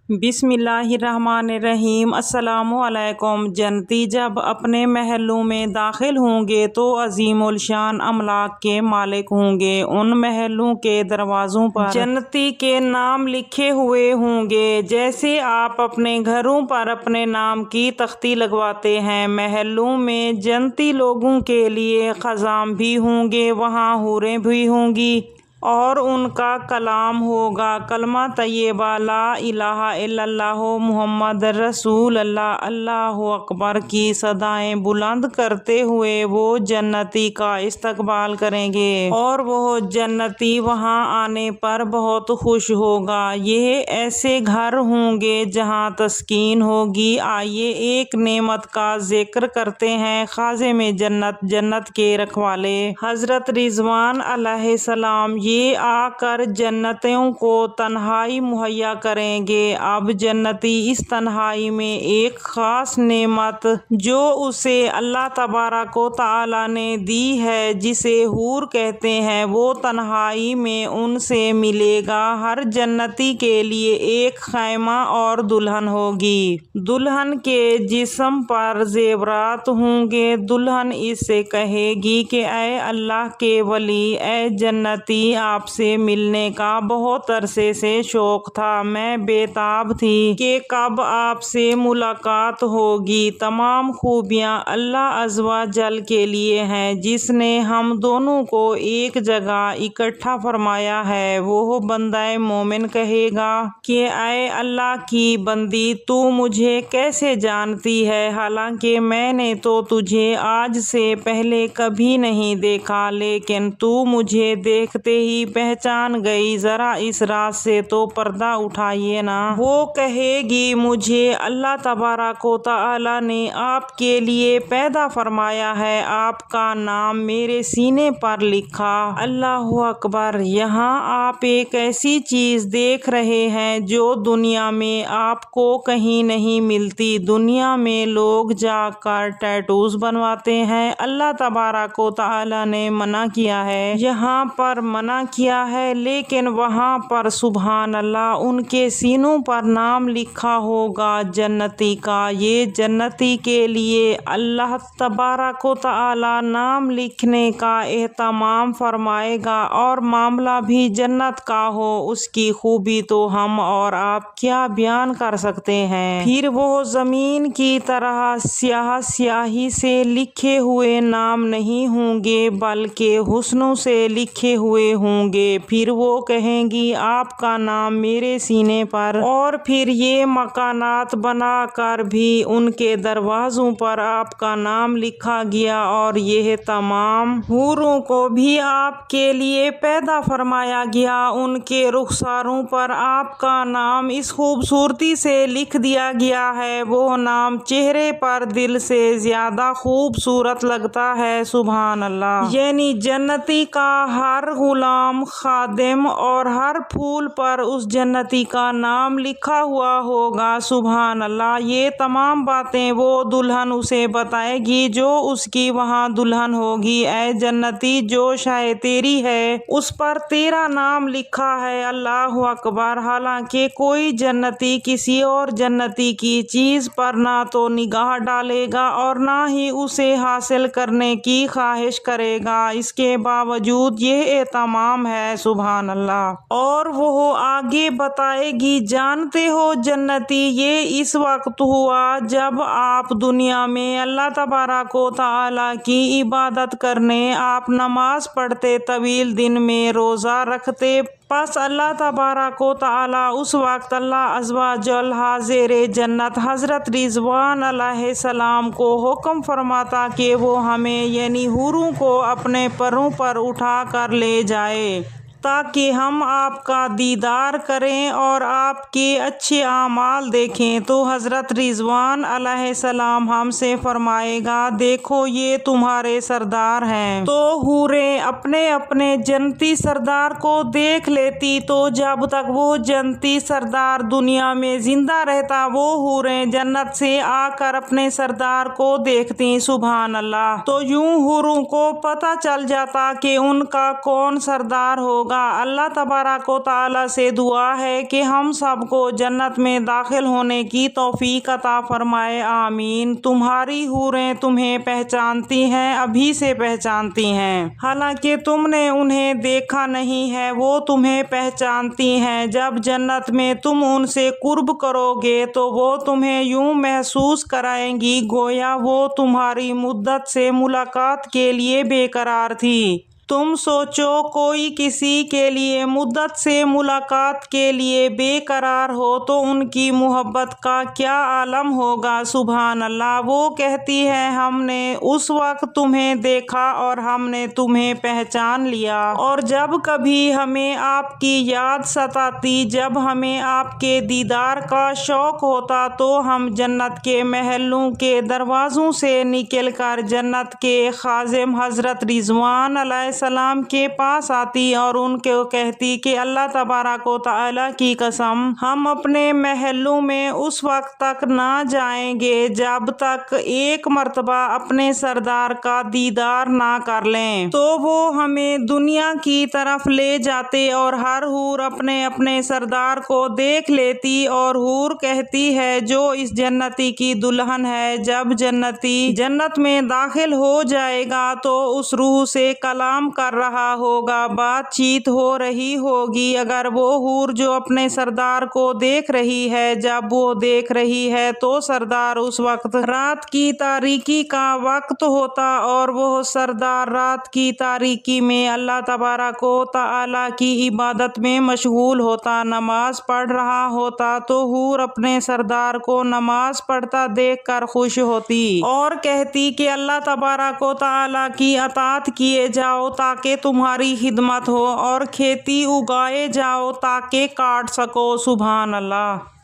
بسم اللہ الرحمن الرحیم۔ السلام علیکم۔ جنتی جب اپنے محلوں میں داخل ہوں گے تو عظیم الشان املاک کے مالک ہوں گے۔ ان محلوں کے دروازوں پر جنتی کے نام لکھے ہوئے ہوں گے، جیسے آپ اپنے گھروں پر اپنے نام کی تختی لگواتے ہیں۔ محلوں میں جنتی لوگوں کے لیے خزاں بھی ہوں گے، وہاں حوریں بھی ہوں گی اور ان کا کلام ہوگا، کلمہ طیبہ لا الہ الا اللہ محمد رسول اللہ، اللہ اکبر کی صدائیں بلند کرتے ہوئے وہ جنتی کا استقبال کریں گے اور وہ جنتی وہاں آنے پر بہت خوش ہوگا۔ یہ ایسے گھر ہوں گے جہاں تسکین ہوگی۔ آئیے ایک نعمت کا ذکر کرتے ہیں۔ خازن جنت، جنت کے رکھوالے حضرت رضوان علیہ السلام یہ آ کر جنتیوں کو تنہائی مہیا کریں گے۔ اب جنتی اس تنہائی میں ایک خاص نعمت جو اسے اللہ تبارک و تعالیٰ نے دی ہے، جسے حور کہتے ہیں، وہ تنہائی میں ان سے ملے گا۔ ہر جنتی کے لیے ایک خیمہ اور دلہن ہوگی۔ دلہن کے جسم پر زیورات ہوں گے۔ دلہن اس سے کہے گی کہ اے اللہ کے ولی، اے جنتی، آپ سے ملنے کا بہت عرصے سے شوق تھا۔ میں بےتاب تھی کہ کب آپ سے ملاقات ہوگی۔ تمام خوبیاں اللہ عز و جل کے لیے ہیں، جس نے ہم دونوں کو ایک جگہ اکٹھا فرمایا ہے۔ وہ بندہ مومن کہے گا کہ اے اللہ کی بندی، تو مجھے کیسے جانتی ہے، حالانکہ میں نے تو تجھے آج سے پہلے کبھی نہیں دیکھا، لیکن تو مجھے دیکھتے ہی پہچان گئی، ذرا اس راز سے تو پردہ اٹھائیے نا۔ وہ کہے گی مجھے اللہ تبارک و تعالیٰ نے آپ کے لیے پیدا فرمایا ہے، آپ کا نام میرے سینے پر لکھا۔ اللہ اکبر! یہاں آپ ایک ایسی چیز دیکھ رہے ہیں جو دنیا میں آپ کو کہیں نہیں ملتی۔ دنیا میں لوگ جا کر ٹیٹوز بنواتے ہیں، اللہ تبارک و تعالیٰ نے منع کیا ہے، یہاں پر منع کیا ہے، لیکن وہاں پر سبحان اللہ ان کے سینوں پر نام لکھا ہوگا جنتی کا۔ یہ جنتی کے لیے اللہ تبارک و تعالیٰ نام لکھنے کا اہتمام فرمائے گا، اور معاملہ بھی جنت کا ہو، اس کی خوبی تو ہم اور آپ کیا بیان کر سکتے ہیں۔ پھر وہ زمین کی طرح سیاہ سیاہی سے لکھے ہوئے نام نہیں ہوں گے، بلکہ حسنوں سے لکھے ہوئے ہوں گے۔ پھر وہ کہیں گی آپ کا نام میرے سینے پر، اور پھر یہ مکانات بنا کر بھی ان کے دروازوں پر آپ کا نام لکھا گیا، اور یہ تمام حوروں کو بھی آپ کے لیے پیدا فرمایا گیا، ان کے رخساروں پر آپ کا نام اس خوبصورتی سے لکھ دیا گیا ہے، وہ نام چہرے پر دل سے زیادہ خوبصورت لگتا ہے۔ سبحان اللہ! یعنی جنتی کا ہر غلام، خادم اور ہر پھول پر اس جنتی کا نام لکھا ہوا ہوگا۔ سبحان اللہ! یہ تمام باتیں وہ دلہن اسے بتائے گی جو اس کی وہاں دلہن ہوگی۔ اے جنتی، جو شے تیری ہے اس پر تیرا نام لکھا ہے۔ اللہ اکبر! حالانکہ کوئی جنتی کسی اور جنتی کی چیز پر نہ تو نگاہ ڈالے گا اور نہ ہی اسے حاصل کرنے کی خواہش کرے گا، اس کے باوجود یہ اہتمام ہے۔ سبحان اللہ! اور وہ آگے بتائے گی، جانتے ہو جنتی، یہ اس وقت ہوا جب آپ دنیا میں اللہ تبارک و تعالیٰ کی عبادت کرنے، آپ نماز پڑھتے، طویل دن میں روزہ رکھتے، پس اللہ تبارک و تعالیٰ اس وقت اللہ عز و جل حاضر جنت حضرت رضوان علیہ السلام کو حکم فرماتا کہ وہ ہمیں یعنی حوروں کو اپنے پروں پر اٹھا کر لے جائے، تاکہ ہم آپ کا دیدار کریں اور آپ کے اچھے اعمال دیکھیں۔ تو حضرت رضوان علیہ السلام ہم سے فرمائے گا، دیکھو یہ تمہارے سردار ہیں۔ تو حوریں اپنے اپنے جنتی سردار کو دیکھ لیتی، تو جب تک وہ جنتی سردار دنیا میں زندہ رہتا، وہ حوریں جنت سے آ کر اپنے سردار کو دیکھتی۔ سبحان اللہ! تو یوں حوروں کو پتہ چل جاتا کہ ان کا کون سردار ہوگا۔ ہوگا۔ اللہ تبارک و تعالیٰ سے دعا ہے کہ ہم سب کو جنت میں داخل ہونے کی توفیق عطا فرمائے، آمین۔ تمہاری حوریں تمہیں پہچانتی ہیں، ابھی سے پہچانتی ہیں، حالانکہ تم نے انہیں دیکھا نہیں ہے، وہ تمہیں پہچانتی ہیں۔ جب جنت میں تم ان سے قرب کرو گے تو وہ تمہیں یوں محسوس کرائیں گی گویا وہ تمہاری مدت سے ملاقات کے لیے بے قرار تھی۔ تم سوچو کوئی کسی کے لیے مدت سے ملاقات کے لیے بے قرار ہو تو ان کی محبت کا کیا عالم ہوگا۔ سبحان اللہ۔ وہ کہتی ہے ہم نے اس وقت تمہیں دیکھا اور ہم نے تمہیں پہچان لیا، اور جب کبھی ہمیں آپ کی یاد ستاتی، جب ہمیں آپ کے دیدار کا شوق ہوتا تو ہم جنت کے محلوں کے دروازوں سے نکل کر جنت کے خازن حضرت رضوان علیہ السلام کے پاس آتی اور ان کو کہتی کہ اللہ تبارک و تعالیٰ کی قسم، ہم اپنے محلوں میں اس وقت تک نہ جائیں گے جب تک ایک مرتبہ اپنے سردار کا دیدار نہ کر لیں۔ تو وہ ہمیں دنیا کی طرف لے جاتے اور ہر حور اپنے اپنے سردار کو دیکھ لیتی، اور حور کہتی ہے جو اس جنتی کی دلہن ہے، جب جنتی جنت میں داخل ہو جائے گا تو اس روح سے کلام کر رہا ہوگا، بات چیت ہو رہی ہوگی۔ اگر وہ حور جو اپنے سردار کو دیکھ رہی ہے، جب وہ دیکھ رہی ہے تو سردار اس وقت رات کی تاریکی کا وقت ہوتا اور وہ سردار رات کی تاریکی میں اللہ تبارک و تعالیٰ کی عبادت میں مشغول ہوتا، نماز پڑھ رہا ہوتا، تو حور اپنے سردار کو نماز پڑھتا دیکھ کر خوش ہوتی اور کہتی کہ اللہ تبارک و تعالیٰ کی اطاعت کیے جاؤ تاکہ تمہاری خدمت ہو، اور کھیتی اگائے جاؤ تاکہ کاٹ سکو۔ سبحان اللہ۔